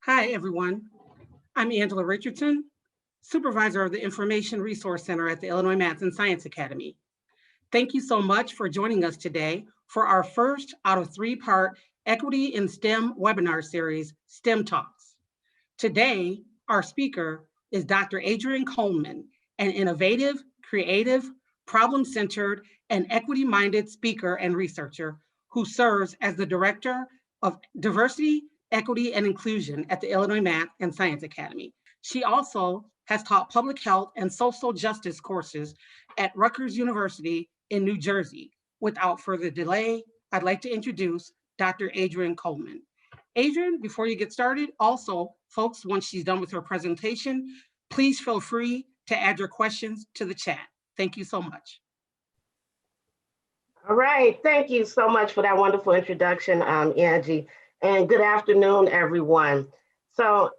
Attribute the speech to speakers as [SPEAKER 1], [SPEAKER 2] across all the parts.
[SPEAKER 1] Hi, everyone. I'm Angela Richardson, Supervisor of the Information Resource Center at the Illinois Math and Science Academy. Thank you so much for joining us today for our first out of three-part Equity in STEM webinar series, STEM Talks. Today, our speaker is Dr. Adrienne Coleman, an innovative, creative, problem-centered, and equity-minded speaker and researcher who serves as the Director of Diversity, Equity, and Inclusion at the Illinois Math and Science Academy. She also has taught public health and social justice courses at Rutgers University in New Jersey. Without further delay, I'd like to introduce Dr. Adrienne Coleman. Adrienne, before you get started, also, folks, once she's done with her presentation, please feel free to add your questions to the chat. Thank you so much.
[SPEAKER 2] All right, thank you so much for that wonderful introduction, Angie, and good afternoon, everyone. So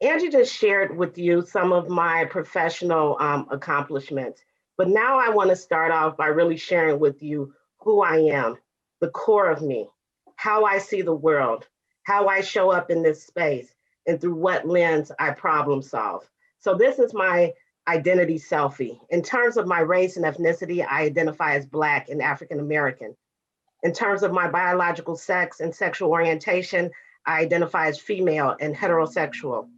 [SPEAKER 2] Angie just shared with you some of my professional accomplishments, but now I want to start off by really sharing with you who I am, the core of me, how I see the world, how I show up in this space, and through what lens I problem solve. So this is my identity selfie. In terms of my race and ethnicity, I identify as Black and African American. In terms of my biological sex and sexual orientation, I identify as female and heterosexual.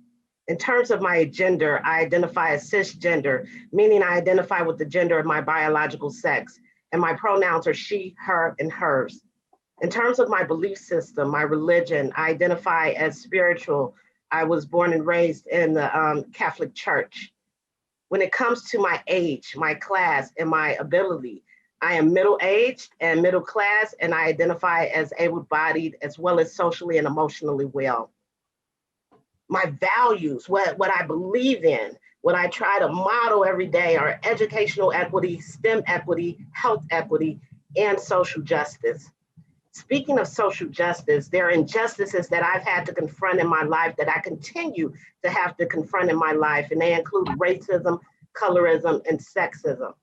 [SPEAKER 2] In terms of my gender, I identify as cisgender, meaning I identify with the gender of my biological sex, and my pronouns are she, her, and hers. In terms of my belief system, my religion, I identify as spiritual. I was born and raised in the Catholic Church. When it comes to my age, my class, and my ability, I am middle-aged and middle class, and I identify as able-bodied as well as socially and emotionally well. My values, what I believe in, what I try to model every day are educational equity, STEM equity, health equity, and social justice. Speaking of social justice, there are injustices that I've had to confront in my life that I continue to have to confront in my life, and they include racism, colorism, and sexism.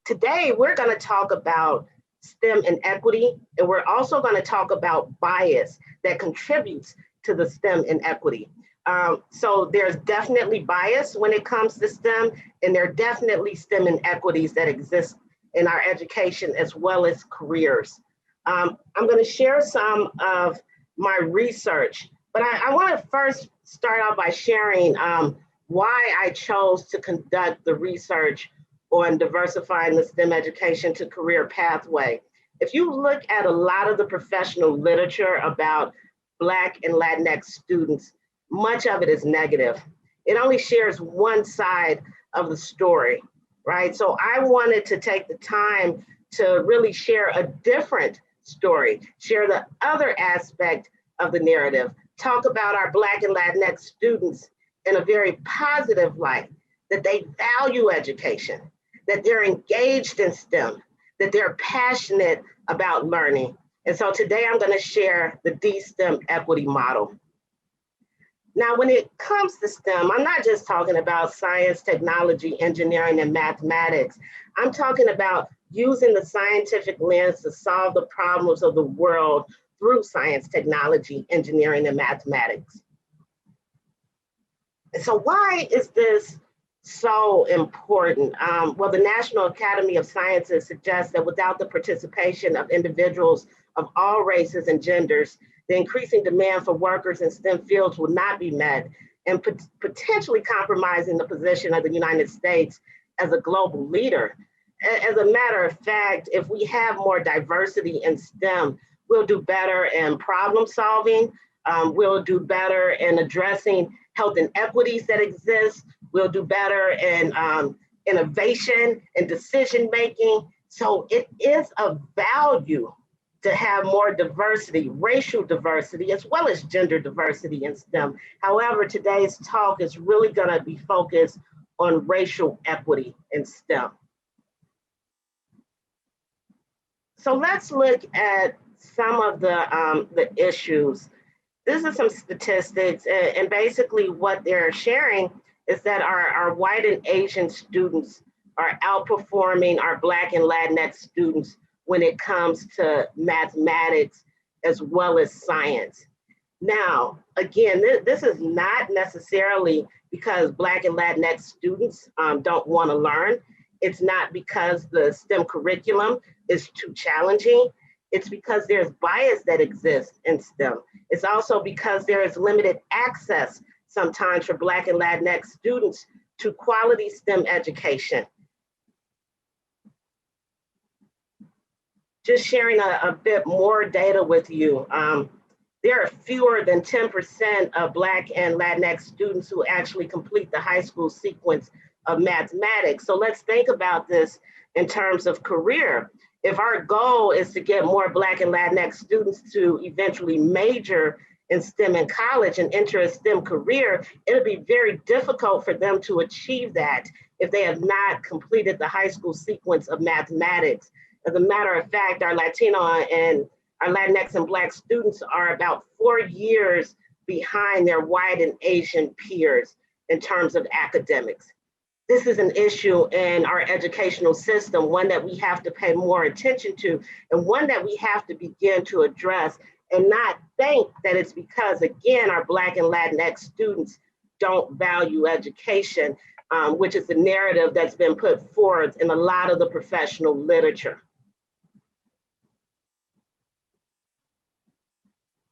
[SPEAKER 2] Today, we're going to talk about STEM and equity, and we're also going to talk about bias that contributes to the STEM inequity. So there's definitely bias when it comes to STEM, and there are definitely STEM inequities that exist in our education as well as careers. I'm going to share some of my research, but I want to first start out by sharing why I chose to conduct the research on diversifying the STEM education to career pathway. If you look at a lot of the professional literature about Black and Latinx students, much of it is negative. It only shares one side of the story, right? So I wanted to take the time to really share a different story, share the other aspect of the narrative, talk about our Black and Latinx students in a very positive light, that they value education, that they're engaged in STEM, that they're passionate about learning. And so today I'm going to share the D-STEM equity model. Now, when it comes to STEM, I'm not just talking about science, technology, engineering, and mathematics. I'm talking about using the scientific lens to solve the problems of the world through science, technology, engineering, and mathematics. And so why is this so important? Well, the National Academy of Sciences suggests that without the participation of individuals of all races and genders, the increasing demand for workers in STEM fields will not be met, and potentially compromising the position of the United States as a global leader. As a matter of fact, if we have more diversity in STEM, we'll do better in problem solving, we'll do better in addressing health inequities that exist, we'll do better in innovation and decision making. So it is of value to have more diversity, racial diversity, as well as gender diversity in STEM. However, today's talk is really gonna be focused on racial equity in STEM. So let's look at some of the issues. This is some statistics, and basically what they're sharing is that our white and Asian students are outperforming our Black and Latinx students when it comes to mathematics as well as science. Now, again, this is not necessarily because Black and Latinx students don't want to learn. It's not because the STEM curriculum is too challenging. It's because there's bias that exists in STEM. It's also because there is limited access sometimes for Black and Latinx students to quality STEM education. Just sharing a bit more data with you. There are fewer than 10% of Black and Latinx students who actually complete the high school sequence of mathematics. So let's think about this in terms of career. If our goal is to get more Black and Latinx students to eventually major in STEM in college and enter a STEM career, it'll be very difficult for them to achieve that if they have not completed the high school sequence of mathematics. As a matter of fact, our Latino and our Latinx and Black students are about 4 years behind their white and Asian peers in terms of academics. This is an issue in our educational system, one that we have to pay more attention to, and one that we have to begin to address, and not think that it's because, again, our Black and Latinx students don't value education, which is the narrative that's been put forth in a lot of the professional literature.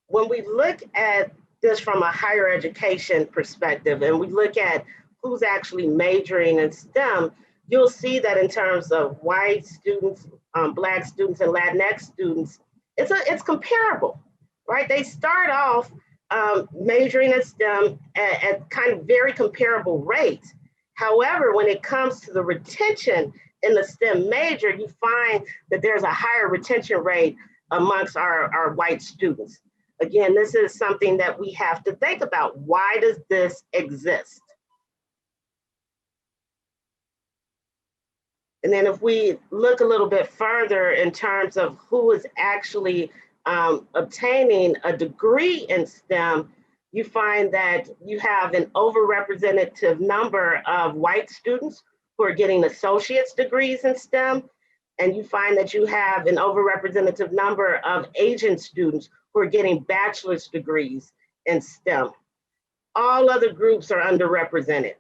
[SPEAKER 2] When we look at this from a higher education perspective, and we look at who's actually majoring in STEM, you'll see that in terms of white students, Black students, and Latinx students, it's comparable, right? They start off majoring in STEM at kind of very comparable rates. However, when it comes to the retention in the STEM major, you find that there's a higher retention rate amongst our white students. Again, this is something that we have to think about. Why does this exist? And then if we look a little bit further in terms of who is actually obtaining a degree in STEM, you find that you have an overrepresentative number of white students who are getting associate's degrees in STEM, and you find that you have an overrepresentative number of Asian students who are getting bachelor's degrees in STEM. All other groups are underrepresented.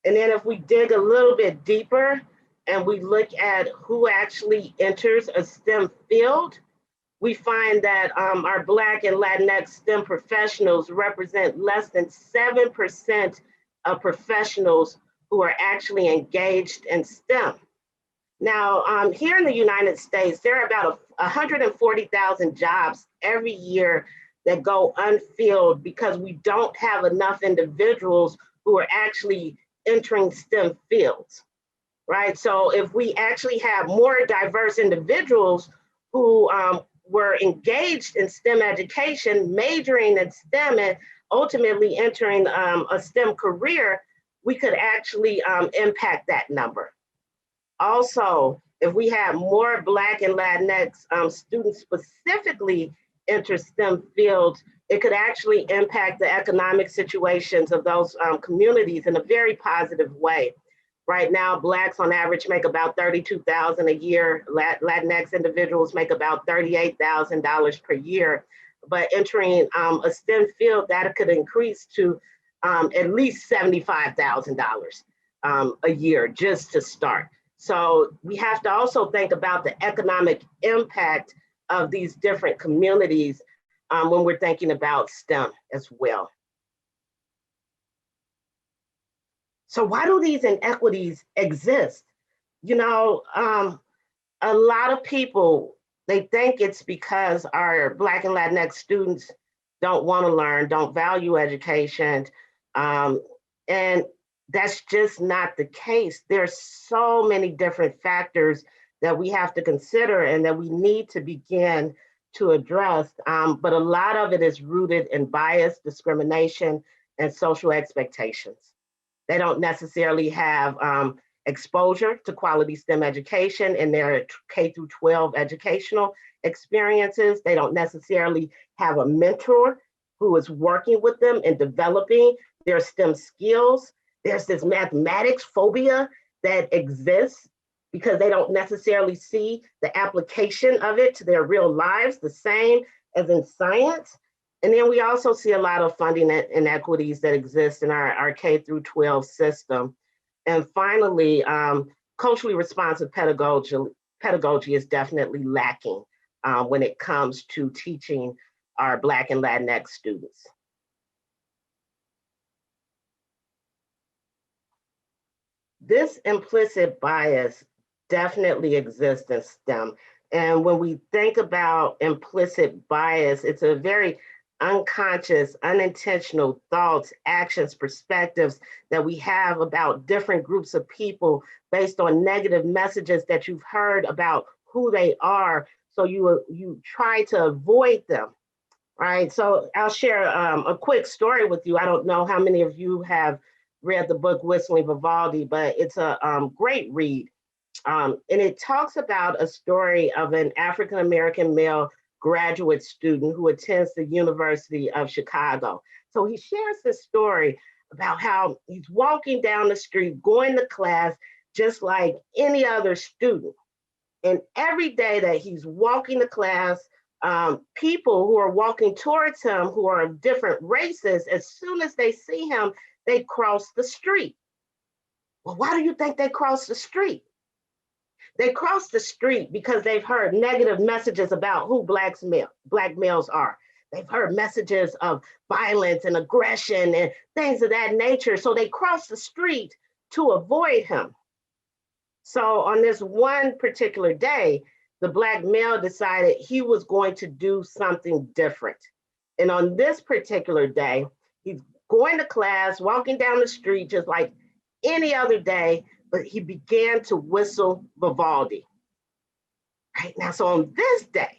[SPEAKER 2] And then if we dig a little bit deeper and we look at who actually enters a STEM field, we find that our Black and Latinx STEM professionals represent less than 7% of professionals who are actually engaged in STEM. Now, here in the United States, there are about 140,000 jobs every year that go unfilled because we don't have enough individuals who are actually entering STEM fields, right? So if we actually have more diverse individuals who were engaged in STEM education, majoring in STEM, and ultimately entering a STEM career, we could actually impact that number. Also, if we have more Black and Latinx students specifically enter STEM fields, it could actually impact the economic situations of those communities in a very positive way. Right now, Blacks on average make about $32,000 a year. Latinx individuals make about $38,000 per year. But entering a STEM field, that could increase to at least $75,000 a year just to start. So we have to also think about the economic impact of these different communities when we're thinking about STEM as well. So why do these inequities exist? You know, a lot of people, they think it's because our Black and Latinx students don't want to learn, don't value education, and that's just not the case. There's so many different factors that we have to consider and that we need to begin to address, but a lot of it is rooted in bias, discrimination, and social expectations. They don't necessarily have exposure to quality STEM education in their K through 12 educational experiences. They don't necessarily have a mentor who is working with them and developing their STEM skills. There's this mathematics phobia that exists because they don't necessarily see the application of it to their real lives the same as in science. And then we also see a lot of funding inequities that exist in our K through 12 system. And finally, culturally responsive pedagogy is definitely lacking when it comes to teaching our Black and Latinx students. This implicit bias definitely exists in STEM. And when we think about implicit bias, it's a very unconscious, unintentional thoughts, actions, perspectives that we have about different groups of people based on negative messages that you've heard about who they are. So you try to avoid them, right? So I'll share a quick story with you. I don't know how many of you have read the book Whistling Vivaldi, but it's a great read. And it talks about a story of an African-American male graduate student who attends the University of Chicago. So he shares this story about how he's walking down the street, going to class, just like any other student. And every day that he's walking to class, people who are walking towards him who are of different races, as soon as they see him, they cross the street. Well, why do you think they cross the street? They cross the street because they've heard negative messages about who Black males are. They've heard messages of violence and aggression and things of that nature. So they cross the street to avoid him. So on this one particular day, the Black male decided he was going to do something different. And on this particular day, he's going to class, walking down the street just like any other day, but he began to whistle Vivaldi. Right now, so on this day,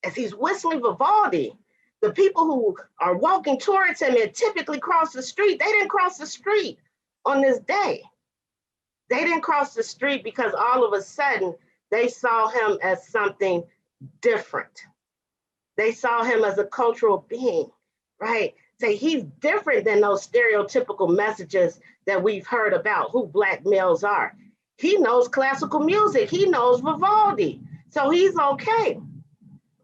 [SPEAKER 2] as he's whistling Vivaldi, the people who are walking towards him and typically cross the street, they didn't cross the street on this day. They didn't cross the street because all of a sudden they saw him as something different. They saw him as a cultural being, right? Say he's different than those stereotypical messages that we've heard about who Black males are. He knows classical music, he knows Vivaldi, so he's okay,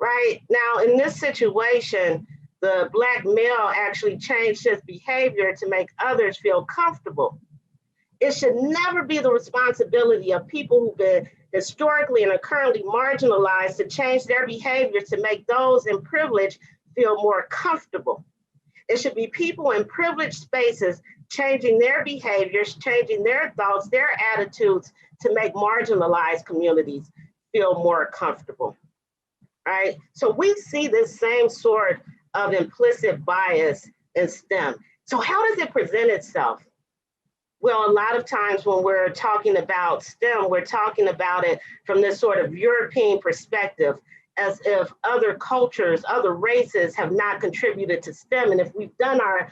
[SPEAKER 2] right? Now, in this situation, the Black male actually changed his behavior to make others feel comfortable. It should never be the responsibility of people who've been historically and are currently marginalized to change their behavior to make those in privilege feel more comfortable. It should be people in privileged spaces changing their behaviors, changing their thoughts, their attitudes to make marginalized communities feel more comfortable, right? So we see this same sort of implicit bias in STEM. So how does it present itself? Well, a lot of times when we're talking about STEM, we're talking about it from this sort of European perspective, as if other cultures, other races have not contributed to STEM. And if we've done our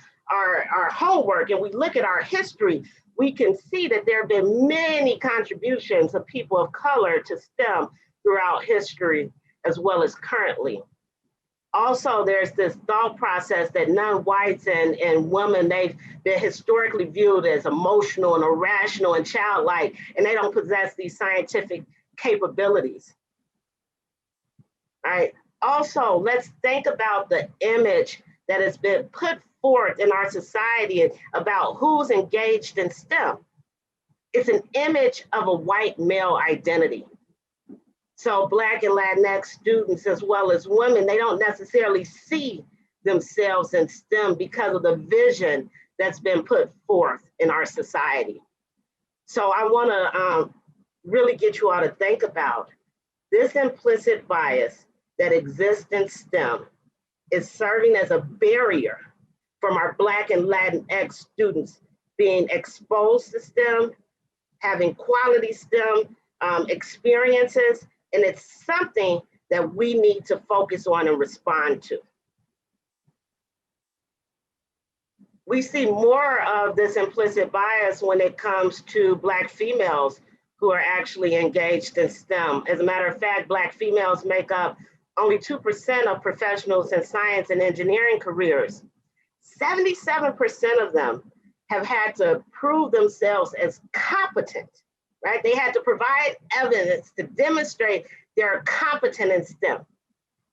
[SPEAKER 2] homework and we look at our history, we can see that there have been many contributions of people of color to STEM throughout history, as well as currently. Also, there's this thought process that non-whites and women, they've been historically viewed as emotional and irrational and childlike, and they don't possess these scientific capabilities, right? Also, let's think about the image that has been put forth in our society about who's engaged in STEM. It's an image of a white male identity. So Black and Latinx students, as well as women, they don't necessarily see themselves in STEM because of the vision that's been put forth in our society. So I wanna really get you all to think about this implicit bias that exists in STEM is serving as a barrier from our Black and Latinx students being exposed to STEM, having quality STEM experiences, and it's something that we need to focus on and respond to. We see more of this implicit bias when it comes to Black females who are actually engaged in STEM. As a matter of fact, Black females make up only 2% of professionals in science and engineering careers. 77% of them have had to prove themselves as competent right? They had to provide evidence to demonstrate they're competent in STEM.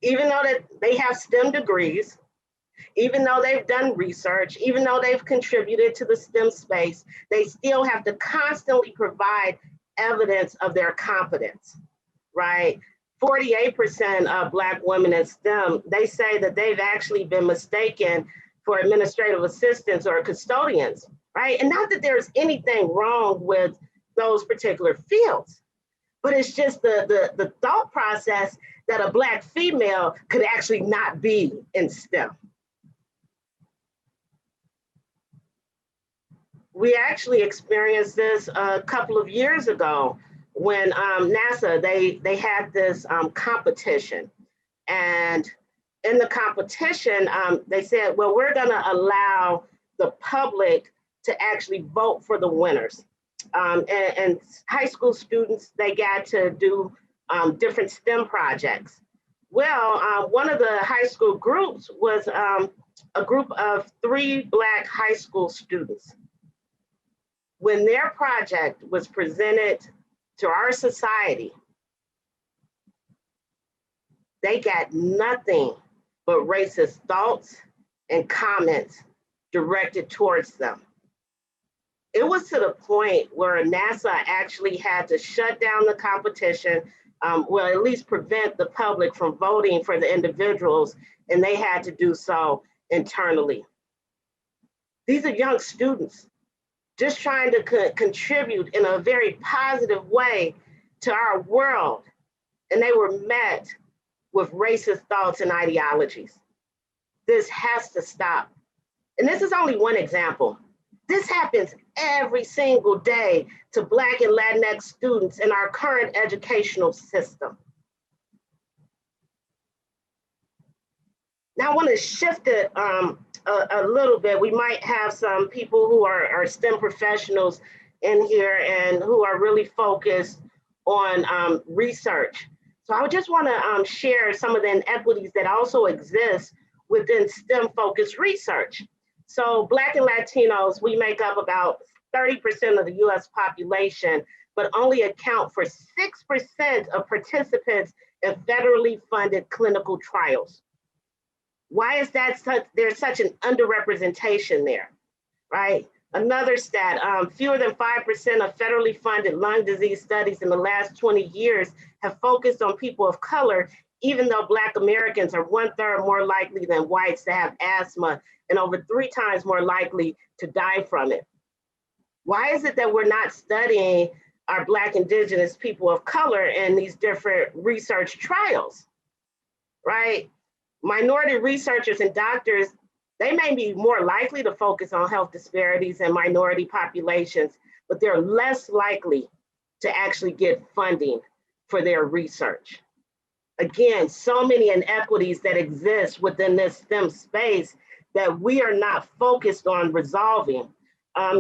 [SPEAKER 2] Even though that they have STEM degrees, even though they've done research, even though they've contributed to the STEM space, they still have to constantly provide evidence of their competence, right? 48% of Black women in STEM, they say that they've actually been mistaken for administrative assistants or custodians, right? And not that there's anything wrong with those particular fields, but it's just the thought process that a Black female could actually not be in STEM. We actually experienced this a couple of years ago when NASA, they had this competition. And in the competition, they said, well, we're gonna allow the public to actually vote for the winners. And high school students, they got to do different STEM projects. Well, one of the high school groups was a group of 3 Black high school students. When their project was presented to our society, they got nothing but racist thoughts and comments directed towards them. It was to the point where NASA actually had to shut down the competition, well, at least prevent the public from voting for the individuals, and they had to do so internally. These are young students just trying to contribute in a very positive way to our world, and they were met with racist thoughts and ideologies. This has to stop. And this is only one example. This happens every single day to Black and Latinx students in our current educational system. Now I want to shift it a little bit. We might have some people who are STEM professionals in here and who are really focused on research. So I just want to share some of the inequities that also exist within STEM focused research. So Black and Latinos, we make up about 30% of the US population, but only account for 6% of participants in federally funded clinical trials. Why is that there's such an underrepresentation there, right? Another stat, fewer than 5% of federally funded lung disease studies in the last 20 years have focused on people of color, even though Black Americans are 1/3 more likely than whites to have asthma and over 3 times more likely to die from it. Why is it that we're not studying our Black, Indigenous people of color in these different research trials, right? Minority researchers and doctors, they may be more likely to focus on health disparities in minority populations, but they're less likely to actually get funding for their research. Again, so many inequities that exist within this STEM space that we are not focused on resolving.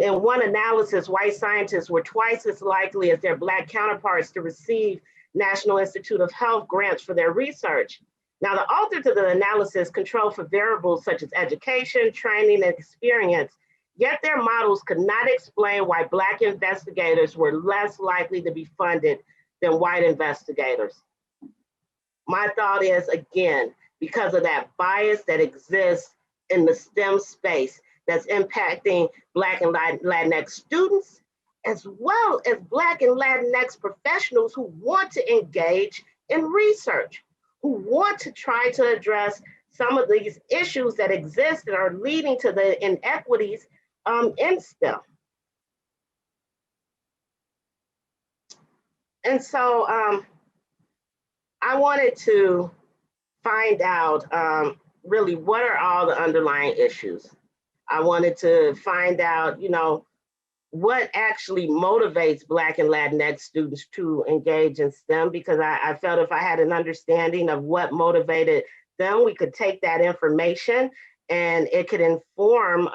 [SPEAKER 2] In one analysis, white scientists were twice as likely as their Black counterparts to receive National Institute of Health grants for their research. Now, the authors of the analysis control for variables such as education, training, and experience, yet their models could not explain why Black investigators were less likely to be funded than white investigators. My thought is, again, because of that bias that exists in the STEM space that's impacting Black and Latinx students, as well as Black and Latinx professionals who want to engage in research, who want to try to address some of these issues that exist and are leading to the inequities in STEM. And so I wanted to find out really what are all the underlying issues. I wanted to find out, what actually motivates Black and Latinx students to engage in STEM, because I felt if I had an understanding of what motivated them, we could take that information and it could inform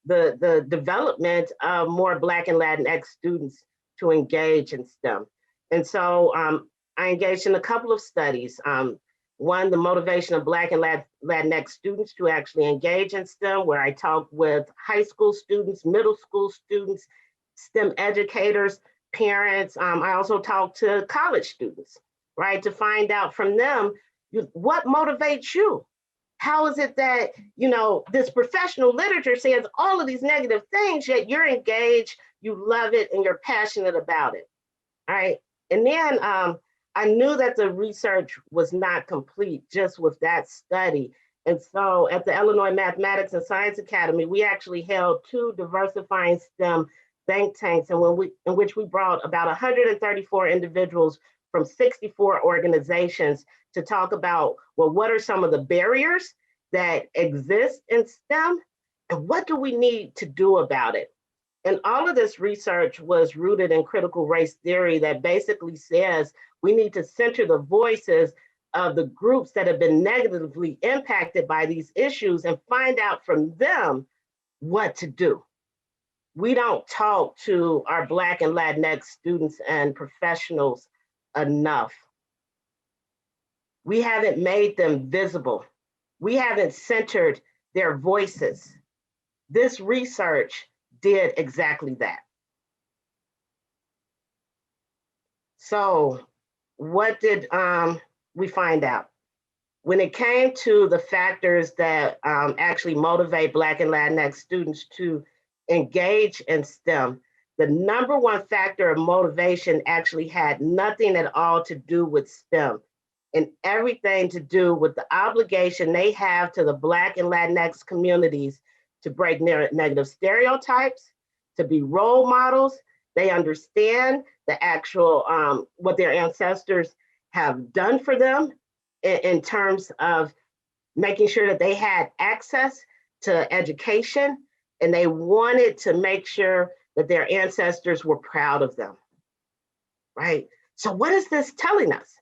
[SPEAKER 2] the development of more Black and Latinx students to engage in STEM. And so I engaged in a couple of studies. One, the motivation of Black and Latinx students to actually engage in STEM, where I talked with high school students, middle school students, STEM educators, parents. I also talk to college students, right, to find out from them, what motivates you? How is it that, this professional literature says all of these negative things, yet you're engaged, you love it, and you're passionate about it, all right? And then I knew that the research was not complete just with that study. And so at the Illinois Mathematics and Science Academy, we actually held 2 Diversifying STEM think tanks, and in which we brought about 134 individuals from 64 organizations to talk about, well, what are some of the barriers that exist in STEM, and what do we need to do about it? And all of this research was rooted in critical race theory that basically says we need to center the voices of the groups that have been negatively impacted by these issues and find out from them what to do. We don't talk to our Black and Latinx students and professionals enough. We haven't made them visible. We haven't centered their voices. This research did exactly that. So what did we find out? When it came to the factors that actually motivate Black and Latinx students to engage in STEM, the #1 factor of motivation actually had nothing at all to do with STEM and everything to do with the obligation they have to the Black and Latinx communities to break negative stereotypes, to be role models. They understand the actual, what their ancestors have done for them in terms of making sure that they had access to education, and they wanted to make sure that their ancestors were proud of them, right? So what is this telling us?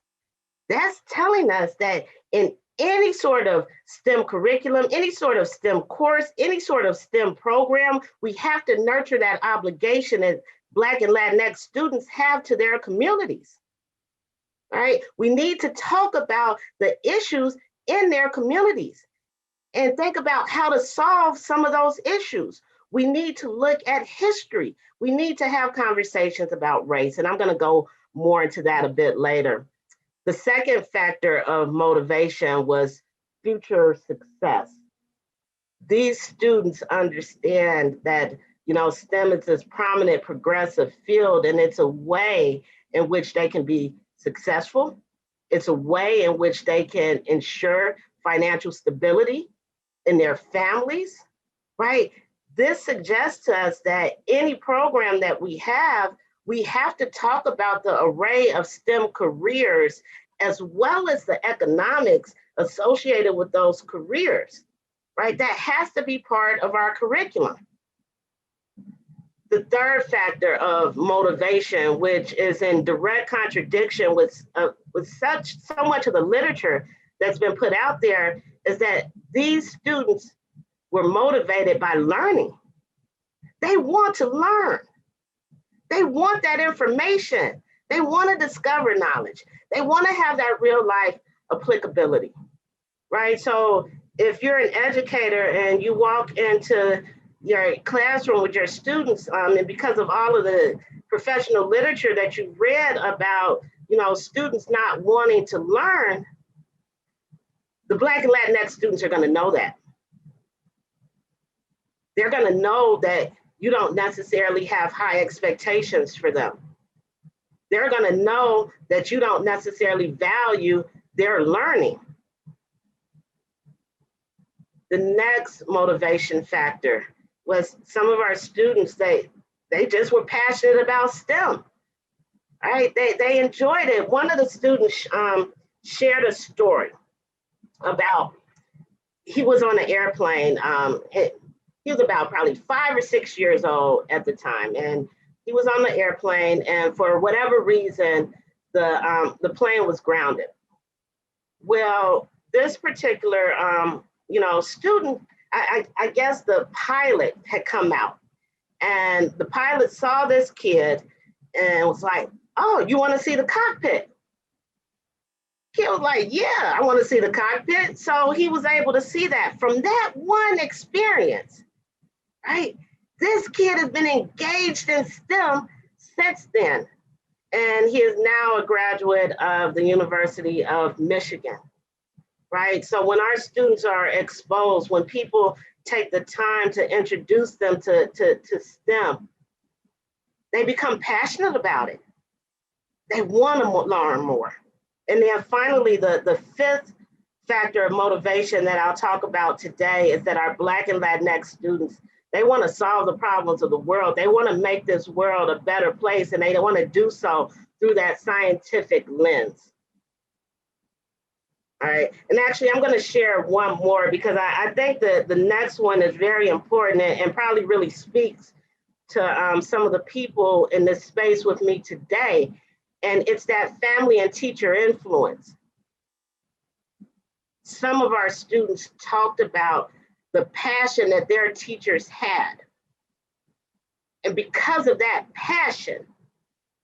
[SPEAKER 2] That's telling us that in any sort of STEM curriculum, any sort of STEM course, any sort of STEM program, we have to nurture that obligation that Black and Latinx students have to their communities, right? We need to talk about the issues in their communities and think about how to solve some of those issues. We need to look at history. We need to have conversations about race, and I'm going to go more into that a bit later. The second factor of motivation was future success. These students understand that, STEM is this prominent progressive field, and it's a way in which they can be successful. It's a way in which they can ensure financial stability in their families, right? This suggests to us that any program that we have to talk about the array of STEM careers as well as the economics associated with those careers, right? That has to be part of our curriculum. The third factor of motivation, which is in direct contradiction with so much of the literature that's been put out there, is that these students were motivated by learning. They want to learn. They want that information. They want to discover knowledge. They want to have that real life applicability, right? So if you're an educator and you walk into your classroom with your students, and because of all of the professional literature that you've read about, students not wanting to learn, the Black and Latinx students are going to know that. They're going to know that you don't necessarily have high expectations for them. They're going to know that you don't necessarily value their learning. The next motivation factor was some of our students, they just were passionate about STEM, right? They enjoyed it. One of the students shared a story about, he was on an airplane. He was about probably 5 or 6 years old at the time, and he was on the airplane, and for whatever reason, the plane was grounded. Well, this particular student, I guess the pilot had come out, and the pilot saw this kid and was like, "Oh, you want to see the cockpit?" Kid was like, "Yeah, I want to see the cockpit." So he was able to see that from that one experience, right? This kid has been engaged in STEM since then, and he is now a graduate of the University of Michigan, right? So when our students are exposed, when people take the time to introduce them to STEM, they become passionate about it. They want to learn more. And then finally, the fifth factor of motivation that I'll talk about today is that our Black and Latinx students, they want to solve the problems of the world. They want to make this world a better place, and they want to do so through that scientific lens. All right, and actually I'm going to share one more because I think that the next one is very important and probably really speaks to some of the people in this space with me today. And it's that family and teacher influence. Some of our students talked about the passion that their teachers had. And because of that passion,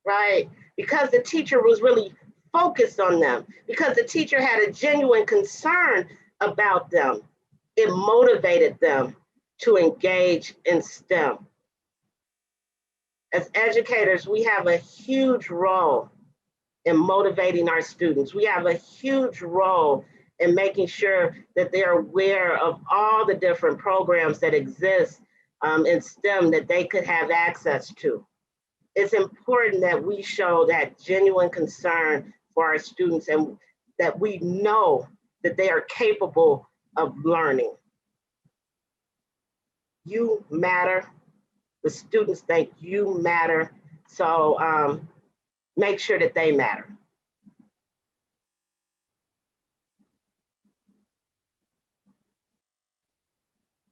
[SPEAKER 2] right, because the teacher was really focused on them, because the teacher had a genuine concern about them, it motivated them to engage in STEM. As educators, we have a huge role in motivating our students. We have a huge role in making sure that they're aware of all the different programs that exist in STEM that they could have access to. It's important that we show that genuine concern for our students and that we know that they are capable of learning. You matter. The students think you matter. So make sure that they matter.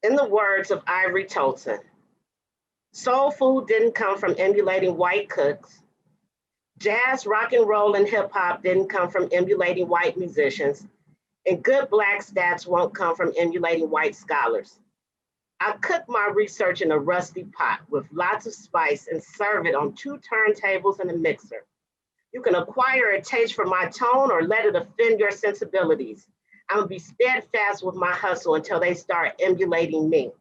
[SPEAKER 2] In the words of Ivory Toldson, soul food didn't come from emulating white cooks. Jazz, rock and roll, and hip hop didn't come from emulating white musicians. And good Black stats won't come from emulating white scholars. I cook my research in a rusty pot with lots of spice and serve it on 2 turntables and a mixer. You can acquire a taste for my tone or let it offend your sensibilities. I'm gonna be steadfast with my hustle until they start emulating me.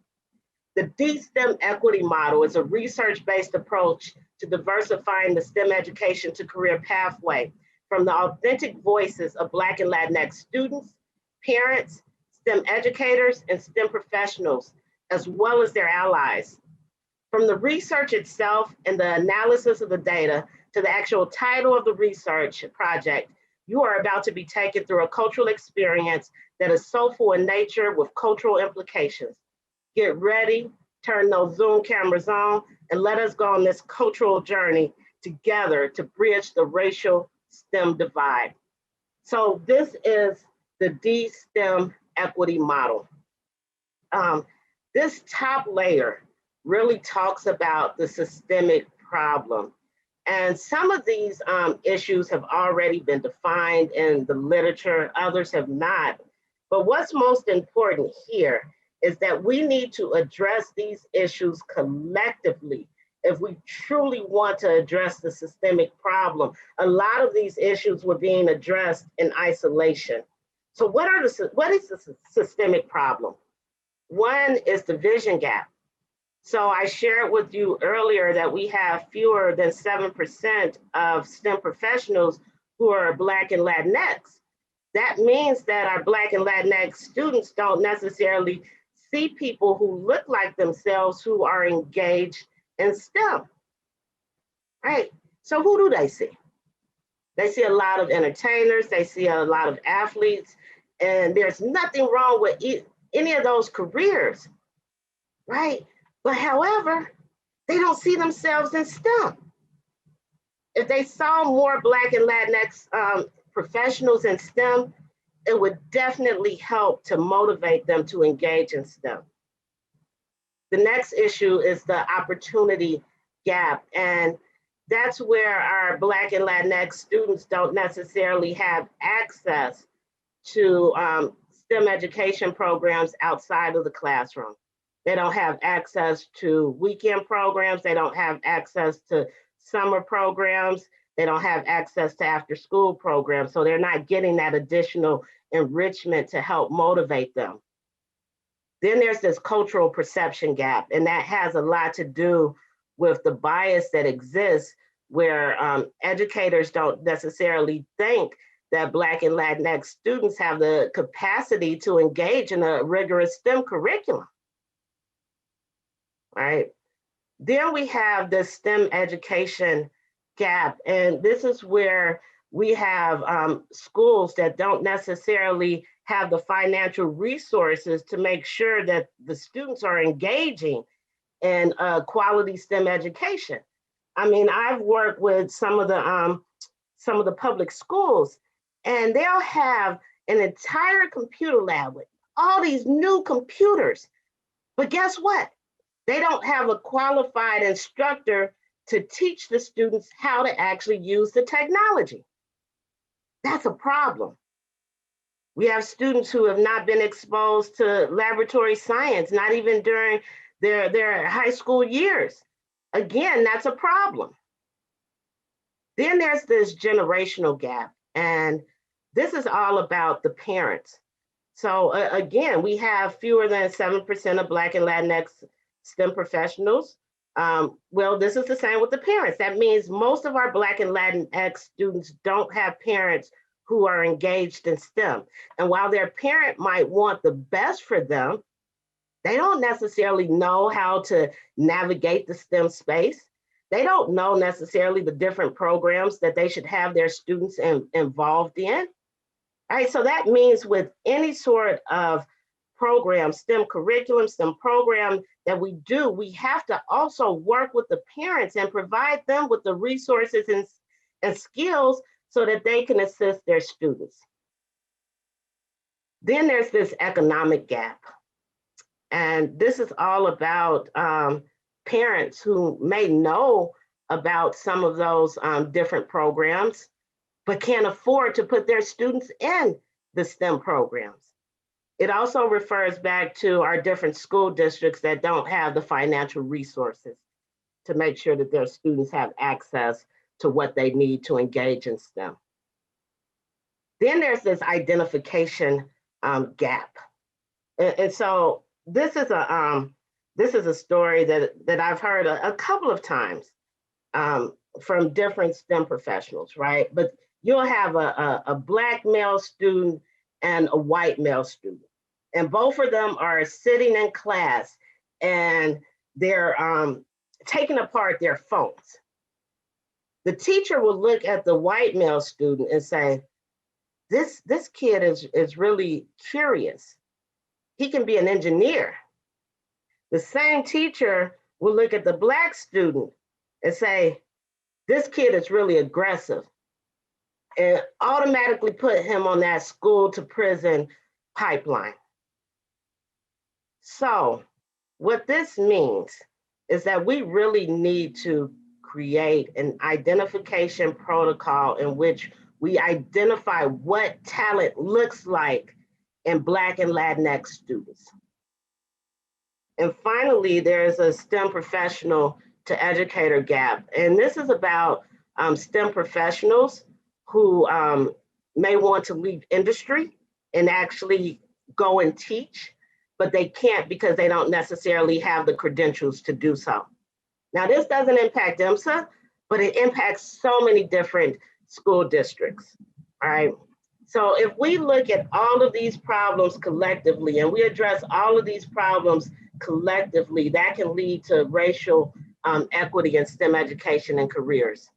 [SPEAKER 2] The D-STEM equity model is a research-based approach to diversifying the STEM education to career pathway from the authentic voices of Black and Latinx students, parents, STEM educators, and STEM professionals, as well as their allies. From the research itself and the analysis of the data to the actual title of the research project, you are about to be taken through a cultural experience that is soulful in nature with cultural implications. Get ready, turn those Zoom cameras on, and let us go on this cultural journey together to bridge the racial STEM divide. So this is the D-STEM equity model. This top layer really talks about the systemic problem. And some of these issues have already been defined in the literature, others have not. But what's most important here is that we need to address these issues collectively if we truly want to address the systemic problem. A lot of these issues were being addressed in isolation. So what is the systemic problem? One is the vision gap. So I shared with you earlier that we have fewer than 7% of STEM professionals who are Black and Latinx. That means that our Black and Latinx students don't necessarily see people who look like themselves who are engaged in STEM, right? So who do they see? They see a lot of entertainers, they see a lot of athletes, and there's nothing wrong with any of those careers, right? But however, they don't see themselves in STEM. If they saw more Black and Latinx professionals in STEM, it would definitely help to motivate them to engage in STEM. The next issue is the opportunity gap. And that's where our Black and Latinx students don't necessarily have access to STEM education programs outside of the classroom. They don't have access to weekend programs. They don't have access to summer programs. They don't have access to after school programs. So they're not getting that additional enrichment to help motivate them. Then there's this cultural perception gap, and that has a lot to do with the bias that exists where educators don't necessarily think that Black and Latinx students have the capacity to engage in a rigorous STEM curriculum, right? Then we have the STEM education gap, and this is where we have schools that don't necessarily have the financial resources to make sure that the students are engaging in quality STEM education. I mean, I've worked with some of the public schools, and they'll have an entire computer lab with all these new computers. But guess what? They don't have a qualified instructor to teach the students how to actually use the technology. That's a problem. We have students who have not been exposed to laboratory science, not even during their high school years. Again, that's a problem. Then there's this generational gap, and this is all about the parents. So again, we have fewer than 7% of Black and Latinx STEM professionals. Well, this is the same with the parents. That means most of our Black and Latinx students don't have parents who are engaged in STEM. And while their parent might want the best for them, they don't necessarily know how to navigate the STEM space. They don't know necessarily the different programs that they should have their students involved in. All right, so that means with any sort of program, STEM curriculum, STEM program that we do, we have to also work with the parents and provide them with the resources and skills so that they can assist their students. Then there's this economic gap. And this is all about parents who may know about some of those different programs, but can't afford to put their students in the STEM programs. It also refers back to our different school districts that don't have the financial resources to make sure that their students have access to what they need to engage in STEM. Then there's this identification gap. And so this is a story that I've heard a couple of times from different STEM professionals, right? But you'll have a Black male student and a white male student. And both of them are sitting in class and they're taking apart their phones. The teacher will look at the white male student and say, this kid is really curious. He can be an engineer. The same teacher will look at the Black student and say, this kid is really aggressive, and automatically put him on that school to prison pipeline. So what this means is that we really need to create an identification protocol in which we identify what talent looks like in Black and Latinx students. And finally, there's a STEM professional to educator gap. And this is about STEM professionals who may want to leave industry and actually go and teach, but they can't because they don't necessarily have the credentials to do so. Now, this doesn't impact IMSA, but it impacts so many different school districts, all right? So if we look at all of these problems collectively and we address all of these problems collectively, that can lead to racial equity in STEM education and careers.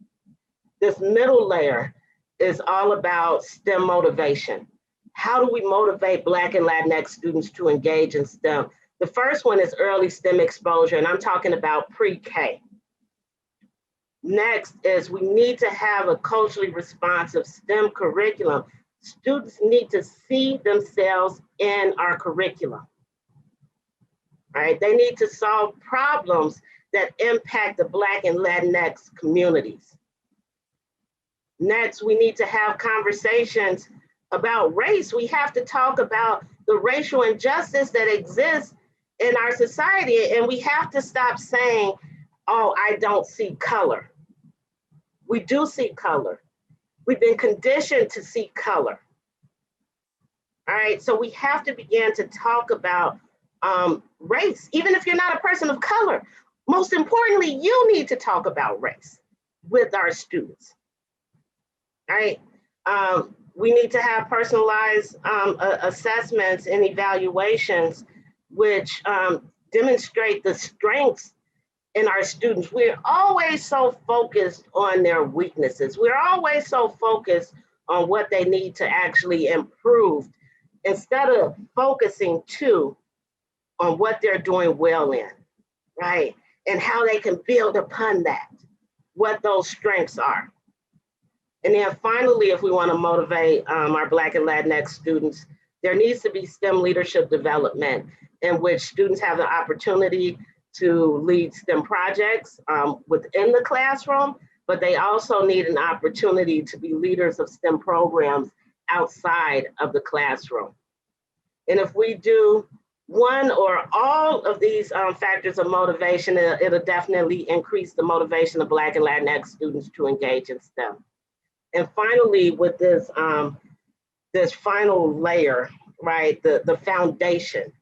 [SPEAKER 2] This middle layer is all about STEM motivation. How do we motivate Black and Latinx students to engage in STEM? The first one is early STEM exposure, and I'm talking about pre-K. Next is we need to have a culturally responsive STEM curriculum. Students need to see themselves in our curriculum, right? They need to solve problems that impact the Black and Latinx communities. Next, we need to have conversations about race. We have to talk about the racial injustice that exists in our society, and we have to stop saying, oh, I don't see color. We do see color. We've been conditioned to see color. All right, so we have to begin to talk about race, even if you're not a person of color. Most importantly, you need to talk about race. with our students, right? We need to have personalized assessments and evaluations which demonstrate the strengths in our students. We're always so focused on their weaknesses. We're always so focused on what they need to actually improve instead of focusing too on what they're doing well in, right? And how they can build upon that, what those strengths are. And then finally, if we want to motivate our Black and Latinx students, there needs to be STEM leadership development in which students have the opportunity to lead STEM projects within the classroom, but they also need an opportunity to be leaders of STEM programs outside of the classroom. And if we do one or all of these factors of motivation, it'll definitely increase the motivation of Black and Latinx students to engage in STEM. And finally, with this, this final layer, right, the foundation,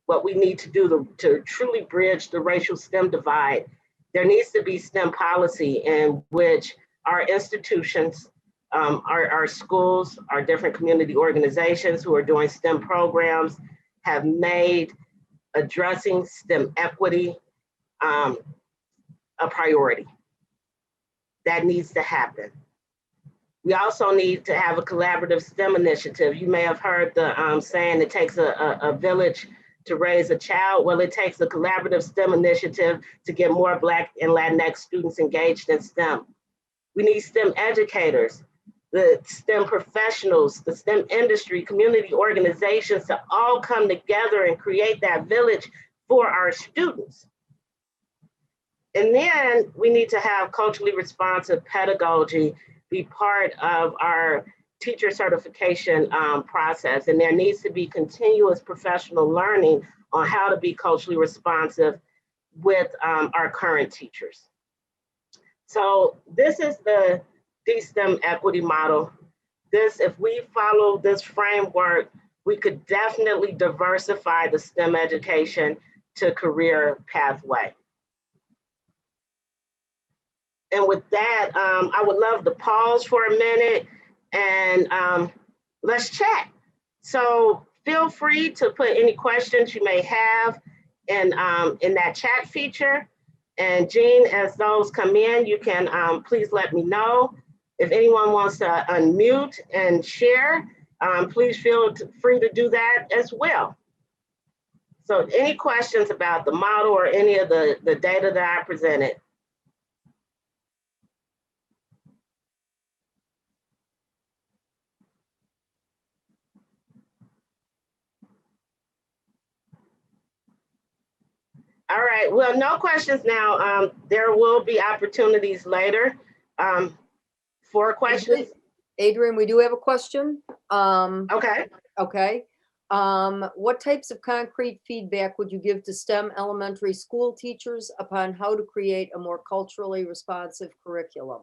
[SPEAKER 2] what we need to do to truly bridge the racial STEM divide, there needs to be STEM policy in which our institutions, our schools, our different community organizations who are doing STEM programs have made addressing STEM equity a priority. That needs to happen. We also need to have a collaborative STEM initiative. You may have heard the saying, it takes a village to raise a child. Well, it takes a collaborative STEM initiative to get more Black and Latinx students engaged in STEM. We need STEM educators, the STEM professionals, the STEM industry, community organizations to all come together and create that village for our students. And then we need to have culturally responsive pedagogy be part of our teacher certification process. And there needs to be continuous professional learning on how to be culturally responsive with our current teachers. So this is the STEM equity model. If we follow this framework, we could definitely diversify the STEM education to career pathway. And with that, I would love to pause for a minute and let's chat. So feel free to put any questions you may have in that chat feature. And Jean, as those come in, you can please let me know. If anyone wants to unmute and share, please feel free to do that as well. So any questions about the model or any of the data that I presented? All right, well, no questions now. There will be opportunities later for questions.
[SPEAKER 3] Adrienne, we do have a question.
[SPEAKER 2] Okay.
[SPEAKER 3] Okay. What types of concrete feedback would you give to STEM elementary school teachers upon how to create a more culturally responsive curriculum?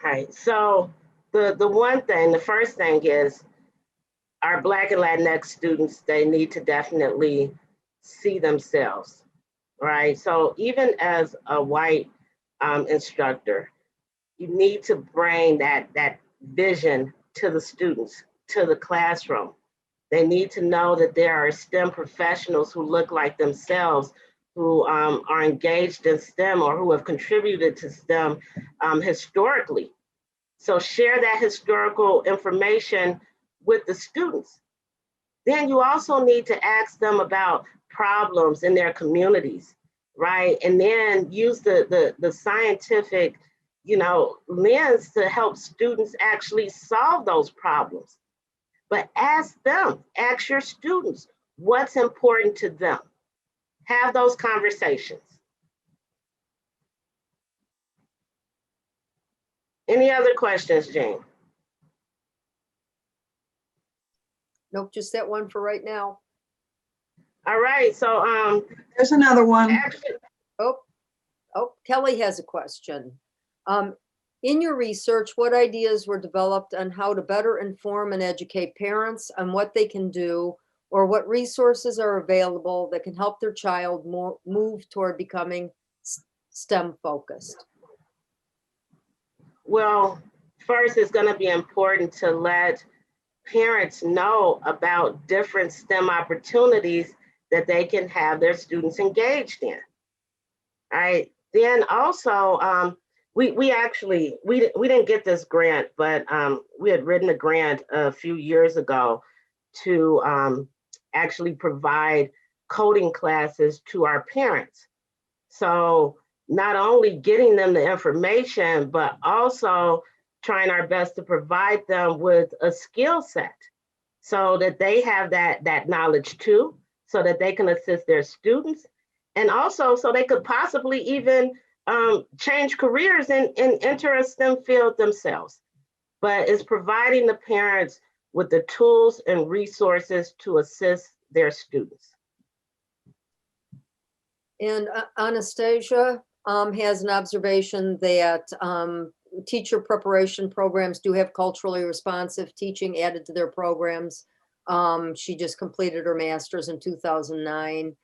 [SPEAKER 2] All right, so the first thing is our Black and Latinx students, they need to definitely see themselves, right? So even as a white instructor, you need to bring that vision to the students, to the classroom. They need to know that there are STEM professionals who look like themselves, who are engaged in STEM or who have contributed to STEM historically. So share that historical information with the students. Then you also need to ask them about problems in their communities, right? And then use the scientific, lens to help students actually solve those problems. But ask your students what's important to them. Have those conversations. Any other questions, Jane?
[SPEAKER 3] Nope, just that one for right now.
[SPEAKER 2] All right, so
[SPEAKER 4] there's another one.
[SPEAKER 2] actually,
[SPEAKER 3] Kelly has a question. In your research, what ideas were developed on how to better inform and educate parents on what they can do, or what resources are available that can help their child move toward becoming STEM focused?
[SPEAKER 2] Well, first, it's going to be important to let parents know about different STEM opportunities that they can have their students engaged in. All right. Then also, we actually we didn't get this grant, but we had written a grant a few years ago to actually provide coding classes to our parents. So not only getting them the information, but also trying our best to provide them with a skill set so that they have that knowledge too, so that they can assist their students, and also so they could possibly even change careers and enter a STEM field themselves. But it's providing the parents with the tools and resources to assist their students.
[SPEAKER 3] And Anastasia has an observation that teacher preparation programs do have culturally responsive teaching added to their programs. She just completed her master's in 2009.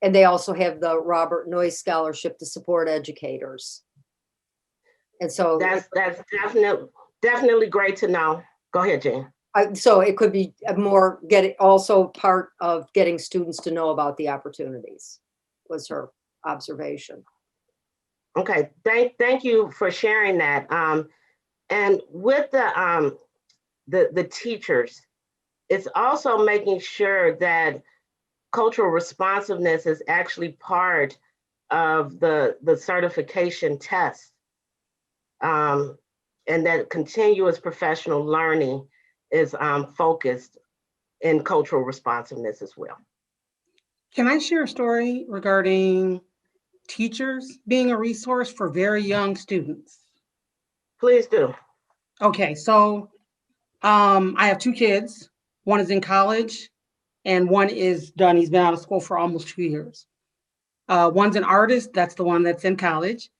[SPEAKER 3] And they also have the Robert Noyce Scholarship to support educators. And so
[SPEAKER 2] That's definitely great to know. Go ahead, Jane.
[SPEAKER 3] So it could be more also part of getting students to know about the opportunities, was her observation.
[SPEAKER 2] Okay, thank you for sharing that. And with the teachers, it's also making sure that cultural responsiveness is actually part of the certification test, and that continuous professional learning is focused in cultural responsiveness as well.
[SPEAKER 1] Can I share a story regarding teachers being a resource for very young students?
[SPEAKER 2] Please do.
[SPEAKER 1] Okay, so I have two kids. One is in college and one is done. He's been out of school for almost 2 years. One's an artist, that's the one that's in college,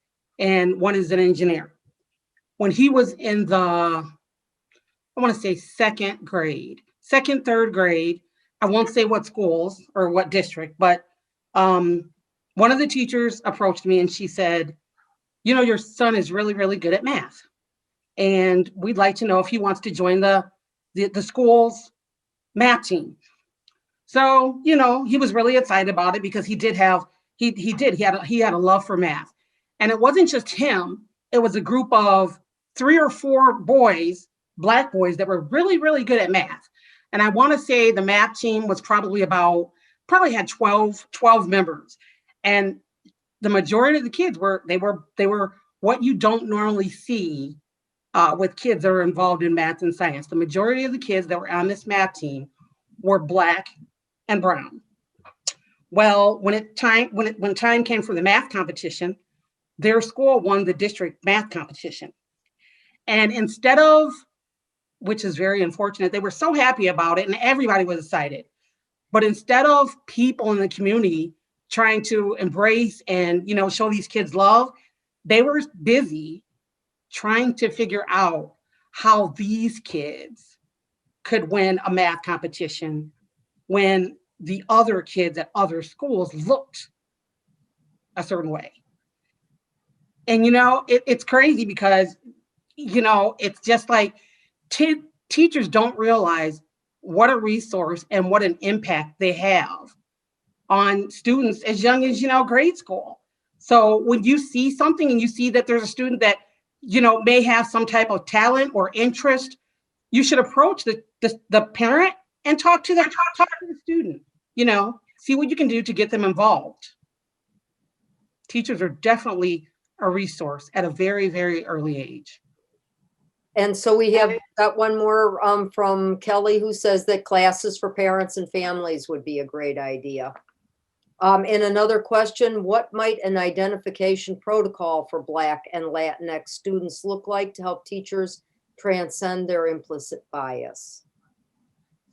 [SPEAKER 1] and one is an engineer. When he was in the, I want to say second, third grade, I won't say what schools or what district, but one of the teachers approached me and she said, you know, your son is really, really good at math. And we'd like to know if he wants to join the school's math team. So, you know, he was really excited about it because he had a love for math. And it wasn't just him, it was a group of 3 or 4 boys, Black boys, that were really, really good at math. And I want to say the math team was probably had 12 members. And the majority of the kids were what you don't normally see with kids that are involved in math and science. The majority of the kids that were on this math team were Black and brown. Well, when time came for the math competition, their school won the district math competition. And instead of, which is very unfortunate, they were so happy about it and everybody was excited. But instead of people in the community trying to embrace and, you know, show these kids love, they were busy trying to figure out how these kids could win a math competition when the other kids at other schools looked a certain way. And, you know, it's crazy because, you know, it's just like teachers don't realize what a resource and what an impact they have on students as young as, you know, grade school. So when you see something and you see that there's a student that, you know, may have some type of talent or interest, you should approach the parent and talk to the student, you know, see what you can do to get them involved. Teachers are definitely a resource at a very, very early age.
[SPEAKER 3] And so we have got one more from Kelly, who says that classes for parents and families would be a great idea. And another question, what might an identification protocol for Black and Latinx students look like to help teachers transcend their implicit bias?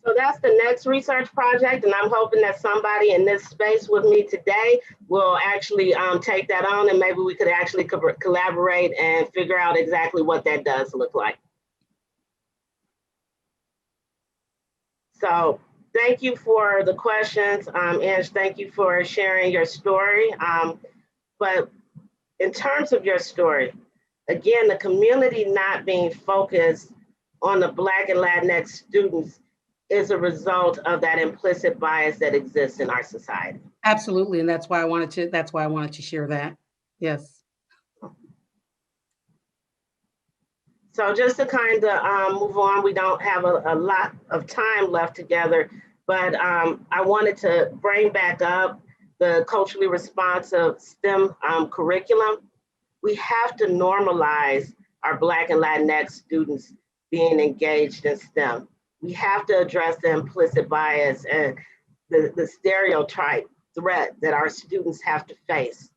[SPEAKER 2] So that's the next research project, and I'm hoping that somebody in this space with me today will actually take that on, and maybe we could actually collaborate and figure out exactly what that does look like. So thank you for the questions, Ange. Thank you for sharing your story. But in terms of your story, again, the community not being focused on the Black and Latinx students is a result of that implicit bias that exists in our society.
[SPEAKER 1] Absolutely, and that's why I wanted to share that. Yes.
[SPEAKER 2] So just to kind of move on, we don't have a lot of time left together, but I wanted to bring back up the culturally responsive STEM curriculum. We have to normalize our Black and Latinx students being engaged in STEM. We have to address the implicit bias and the stereotype threat that our students have to face,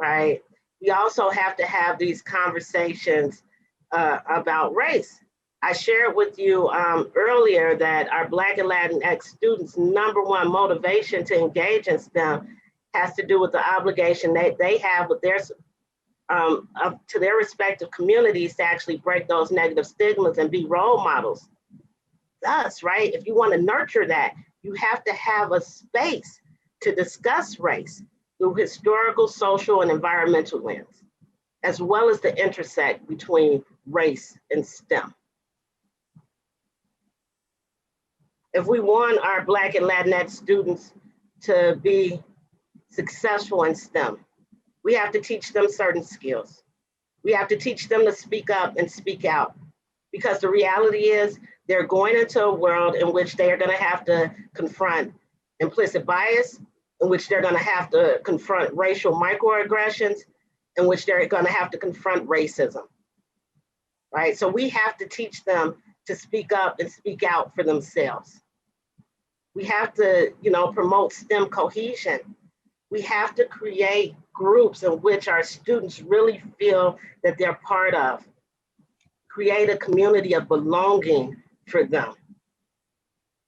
[SPEAKER 2] right? We also have to have these conversations about race. I shared with you earlier that our Black and Latinx students' #1 motivation to engage in STEM has to do with the obligation they have with their to their respective communities to actually break those negative stigmas and be role models. Thus, right, if you want to nurture that, you have to have a space to discuss race through historical, social, and environmental lens, as well as the intersect between race and STEM. If we want our Black and Latinx students to be successful in STEM, we have to teach them certain skills. We have to teach them to speak up and speak out, because the reality is they're going into a world in which they are going to have to confront implicit bias, in which they're going to have to confront racial microaggressions, in which they're going to have to confront racism, right? So we have to teach them to speak up and speak out for themselves. We have to, promote STEM cohesion. We have to create groups in which our students really feel that they're part of, create a community of belonging for them.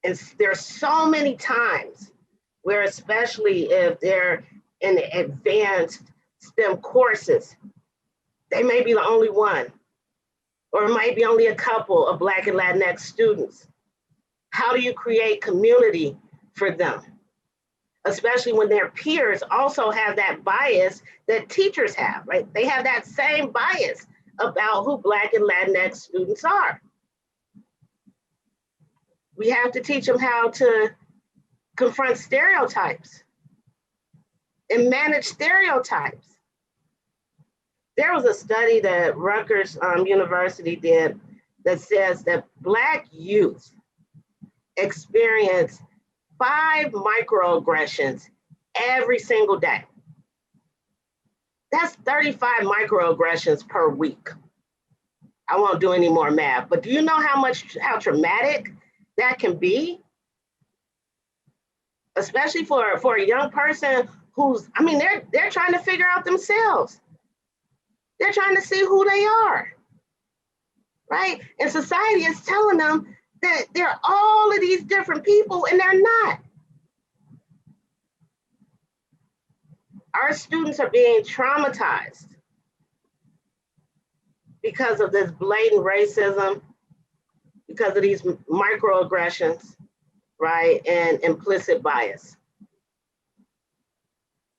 [SPEAKER 2] And there's so many times where, especially if they're in advanced STEM courses, they may be the only one, or it might be only a couple of Black and Latinx students. How do you create community for them? Especially when their peers also have that bias that teachers have, right? They have that same bias about who Black and Latinx students are. We have to teach them how to confront stereotypes and manage stereotypes. There was a study that Rutgers University did that says that Black youth experience 5 microaggressions every single day. That's 35 microaggressions per week. I won't do any more math, but do you know how traumatic that can be? Especially for a young person who's, they're trying to figure out themselves. They're trying to see who they are, right? And society is telling them that they're all of these different people, and they're not. Our students are being traumatized because of this blatant racism, because of these microaggressions, right? And implicit bias.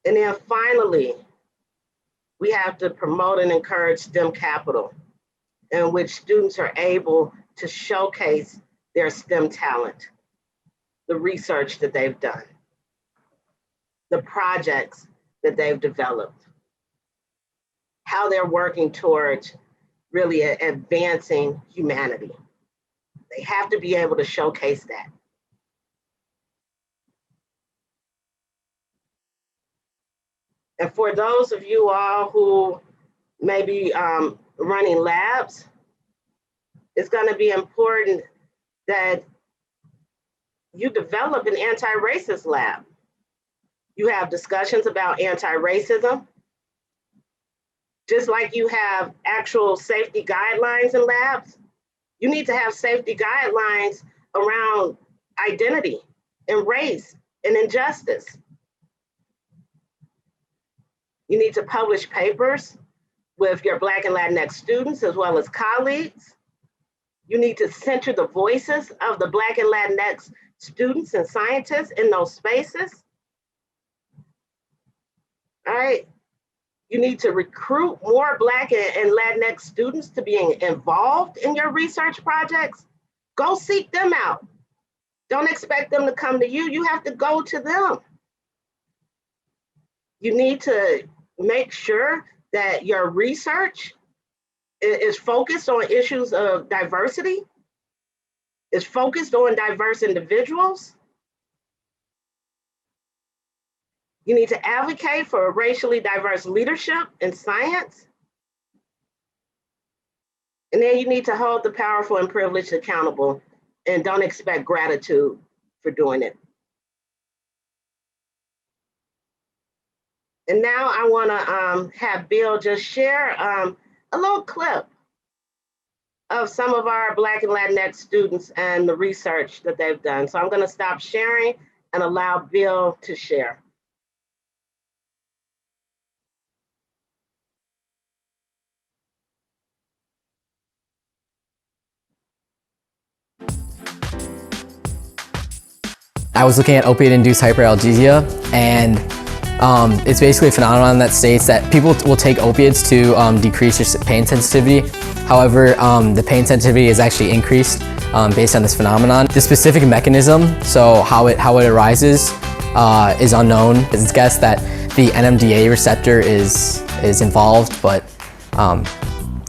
[SPEAKER 2] And then finally, we have to promote and encourage STEM capital, in which students are able to showcase their STEM talent, the research that they've done, the projects that they've developed, how they're working towards really advancing humanity. They have to be able to showcase that. And for those of you all who may be running labs, it's going to be important that you develop an anti-racist lab. You have discussions about anti-racism, just like you have actual safety guidelines in labs. You need to have safety guidelines around identity and race and injustice. You need to publish papers with your Black and Latinx students as well as colleagues. You need to center the voices of the Black and Latinx students and scientists in those spaces. All right. You need to recruit more Black and Latinx students to be involved in your research projects. Go seek them out. Don't expect them to come to you. You have to go to them. You need to make sure that your research is focused on issues of diversity, is focused on diverse individuals. You need to advocate for racially diverse leadership in science. And then you need to hold the powerful and privileged accountable, and don't expect gratitude for doing it. And now I wanna have Bill just share a little clip of some of our Black and Latinx students and the research that they've done. So I'm gonna stop sharing and allow Bill to share.
[SPEAKER 4] I was looking at opiate-induced hyperalgesia, and it's basically a phenomenon that states that people will take opiates to decrease their pain sensitivity. However, the pain sensitivity is actually increased based on this phenomenon. The specific mechanism, so how it arises, is unknown. It's guessed that the NMDA receptor is involved, but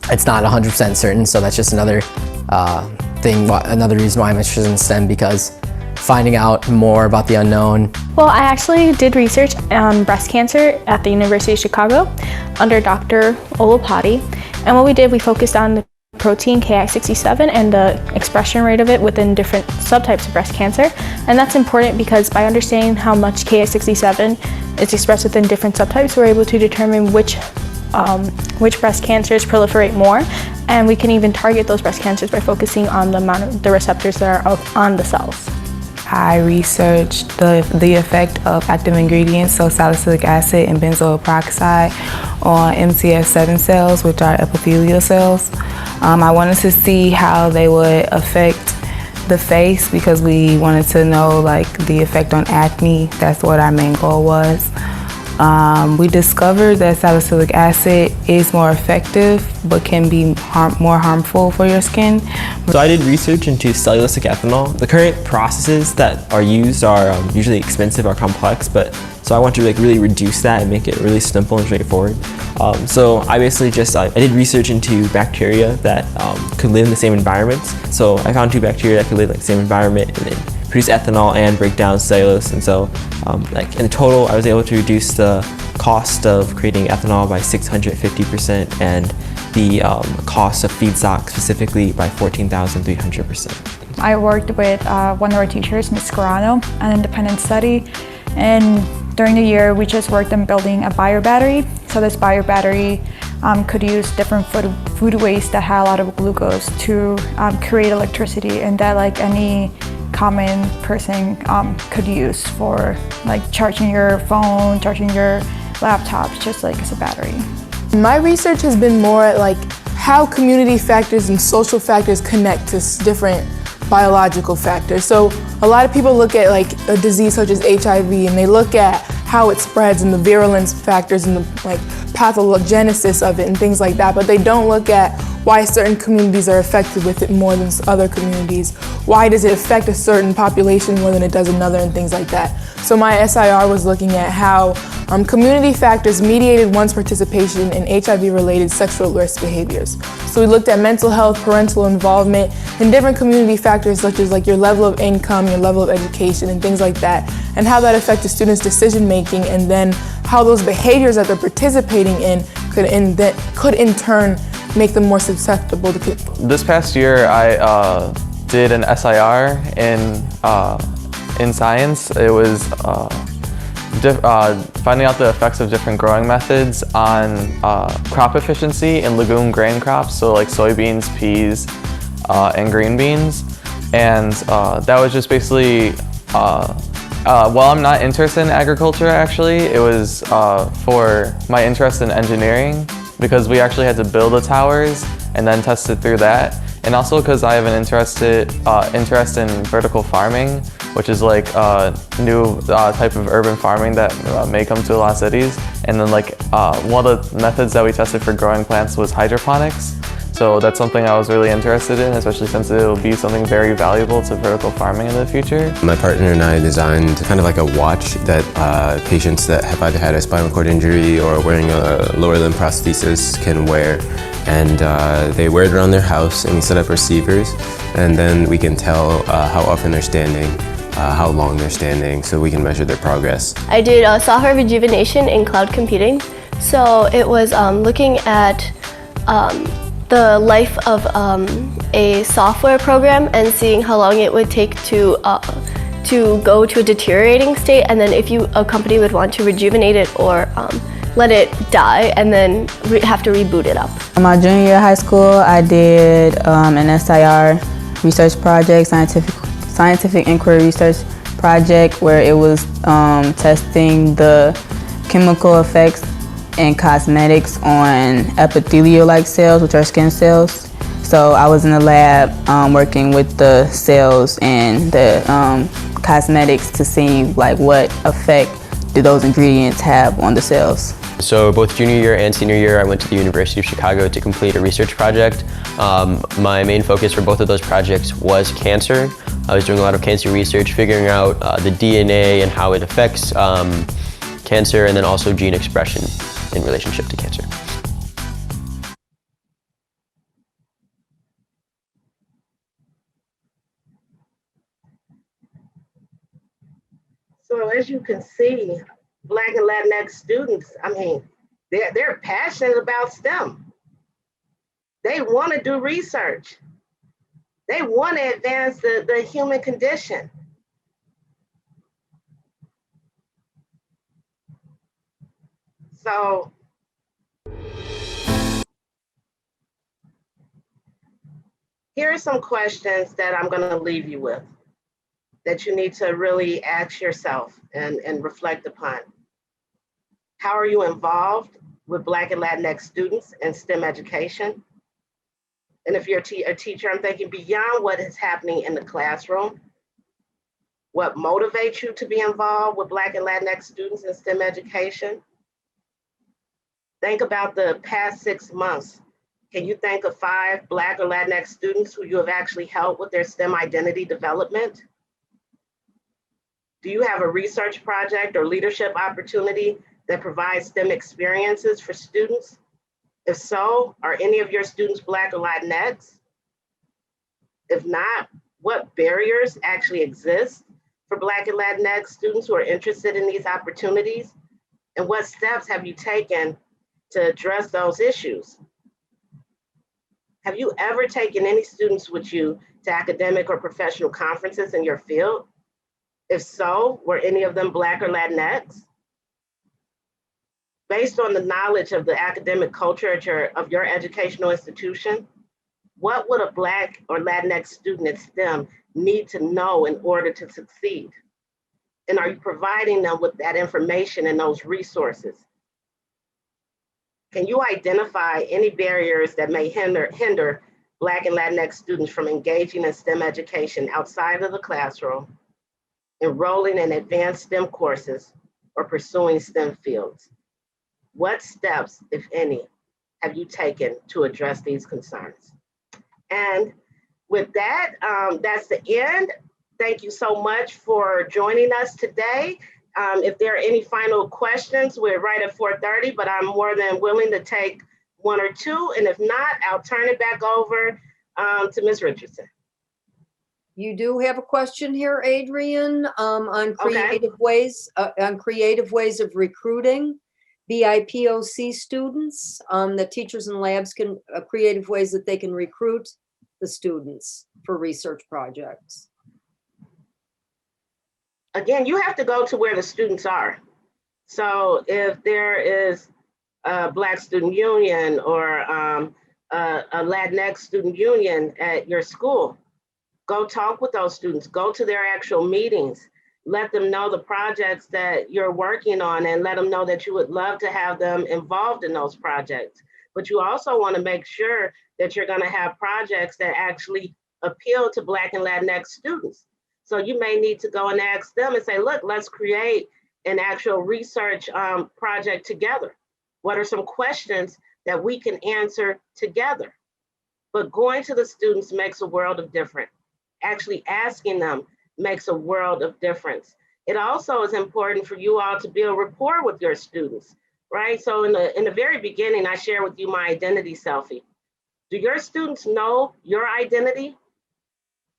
[SPEAKER 4] it's not 100% certain. So that's just another another reason why I'm interested in STEM, because finding out more about the unknown.
[SPEAKER 5] Well, I actually did research on breast cancer at the University of Chicago under Dr. Olopati. And what we did, we focused on the protein Ki67 and the expression rate of it within different subtypes of breast cancer. And that's important because by understanding how much Ki67 is expressed within different subtypes, we're able to determine which breast cancers proliferate more. And we can even target those breast cancers by focusing on the amount of the receptors that are on the cells.
[SPEAKER 6] I researched the effect of active ingredients, so salicylic acid and benzoyl peroxide, on MCF7 cells, which are epithelial cells. I wanted to see how they would affect the face because we wanted to know like the effect on acne. That's what our main goal was. We discovered that salicylic acid is more effective but can be more harmful for your skin.
[SPEAKER 7] So I did research into cellulosic ethanol. The current processes that are used are usually expensive or complex, but so I want to really reduce that and make it really simple and straightforward. So I basically I did research into bacteria that could live in the same environments. So I found 2 bacteria that could live in the same environment and then produce ethanol and break down cellulose. And so in total, I was able to reduce the cost of creating ethanol by 650% and the cost of feedstock specifically by 14,300%.
[SPEAKER 8] I worked with one of our teachers, Ms. Scarano, an independent study, and during the year we just worked on building a biobattery. So this biobattery could use different food waste that had a lot of glucose to create electricity, and that like any common person could use for like charging your phone, charging your laptops, just like as a battery.
[SPEAKER 9] My research has been more at like how community factors and social factors connect to different biological factors. So a lot of people look at like a disease such as HIV and they look at how it spreads and the virulence factors and the like pathogenesis of it and things like that, but they don't look at why certain communities are affected with it more than other communities. Why does it affect a certain population more than it does another and things like that. So my SIR was looking at how community factors mediated one's participation in HIV-related sexual risk behaviors. So we looked at mental health, parental involvement, and different community factors such as like your level of income, your level of education, and things like that, and how that affected students' decision-making, and then how those behaviors that they're participating in could in turn make them more susceptible to.
[SPEAKER 10] This past year, I did an SIR in science. It was finding out the effects of different growing methods on crop efficiency in legume grain crops, so like soybeans, peas, and green beans. And that was just basically, while I'm not interested in agriculture actually, it was for my interest in engineering, because we actually had to build the towers and then test it through that. and also because I have an interest in vertical farming, which is like a new type of urban farming that may come to a lot of cities. And then like one of the methods that we tested for growing plants was hydroponics. So that's something I was really interested in, especially since it will be something very valuable to vertical farming in the future.
[SPEAKER 11] My partner and I designed kind of like a watch that patients that have either had a spinal cord injury or wearing a lower limb prosthesis can wear. And they wear it around their house, and we set up receivers, and then we can tell how often they're standing, how long they're standing, so we can measure their progress.
[SPEAKER 12] I did software rejuvenation in cloud computing. So it was looking at the life of a software program and seeing how long it would take to go to a deteriorating state, and then if a company would want to rejuvenate it or let it die and then have to reboot it up.
[SPEAKER 6] My junior year of high school, I did an SIR research project, scientific inquiry research project, where it was testing the chemical effects and cosmetics on epithelial-like cells, which are skin cells. So I was in the lab working with the cells and the cosmetics to see like what effect do those ingredients have on the cells.
[SPEAKER 13] So both junior year and senior year, I went to the University of Chicago to complete a research project. My main focus for both of those projects was cancer. I was doing a lot of cancer research, figuring out the DNA and how it affects cancer, and then also gene expression in relationship to cancer.
[SPEAKER 2] So as you can see, Black and Latinx students, I mean, they're passionate about STEM. They want to do research. They want to advance the human condition. So here are some questions that I'm going to leave you with that you need to really ask yourself and reflect upon. How are you involved with Black and Latinx students in STEM education? And if you're a teacher, I'm thinking beyond what is happening in the classroom. What motivates you to be involved with Black and Latinx students in STEM education? Think about the past 6 months. Can you think of 5 Black or Latinx students who you have actually helped with their STEM identity development? Do you have a research project or leadership opportunity that provides STEM experiences for students? If so, are any of your students Black or Latinx? If not, what barriers actually exist for Black and Latinx students who are interested in these opportunities? And what steps have you taken to address those issues? Have you ever taken any students with you to academic or professional conferences in your field? If so, were any of them Black or Latinx? Based on the knowledge of the academic culture of your educational institution, what would a Black or Latinx student at STEM need to know in order to succeed? And are you providing them with that information and those resources? Can you identify any barriers that may hinder Black and Latinx students from engaging in STEM education outside of the classroom, enrolling in advanced STEM courses, or pursuing STEM fields? What steps, if any, have you taken to address these concerns? And with that, that's the end. Thank you so much for joining us today. If there are any final questions, we're right at 4:30, but I'm more than willing to take 1 or 2. And if not, I'll turn it back over to Ms. Richardson.
[SPEAKER 3] You do have a question here, Adrienne, on creative ways of recruiting BIPOC students. The teachers and labs can creative ways that they can recruit the students for research projects.
[SPEAKER 2] Again, you have to go to where the students are. So if there is a Black student union or a Latinx student union at your school, go talk with those students, go to their actual meetings, let them know the projects that you're working on, and let them know that you would love to have them involved in those projects. But you also want to make sure that you're going to have projects that actually appeal to Black and Latinx students. So you may need to go and ask them and say, look, let's create an actual research project together. What are some questions that we can answer together? But going to the students makes a world of difference. Actually asking them makes a world of difference. It also is important for you all to build rapport with your students, right? So in the very beginning, I share with you my identity selfie. Do your students know your identity?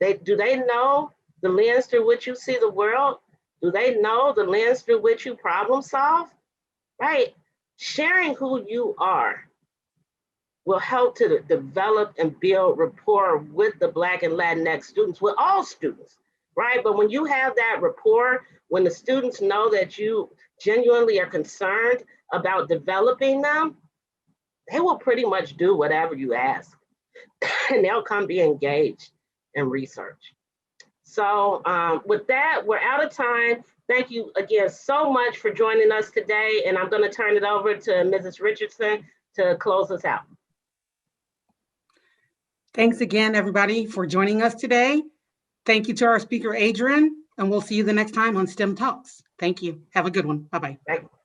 [SPEAKER 2] Do they know the lens through which you see the world? Do they know the lens through which you problem solve? Right? Sharing who you are will help to develop and build rapport with the Black and Latinx students, with all students, right? But when you have that rapport, when the students know that you genuinely are concerned about developing them, they will pretty much do whatever you ask, and they'll come be engaged in research. So with that, we're out of time. Thank you again so much for joining us today, and I'm going to turn it over to Mrs. Richardson to close us out.
[SPEAKER 1] Thanks again, everybody, for joining us today. Thank you to our speaker, Adrienne, and we'll see you the next time on STEM Talks. Thank you. Have a good one. Bye-bye.
[SPEAKER 2] Thank you.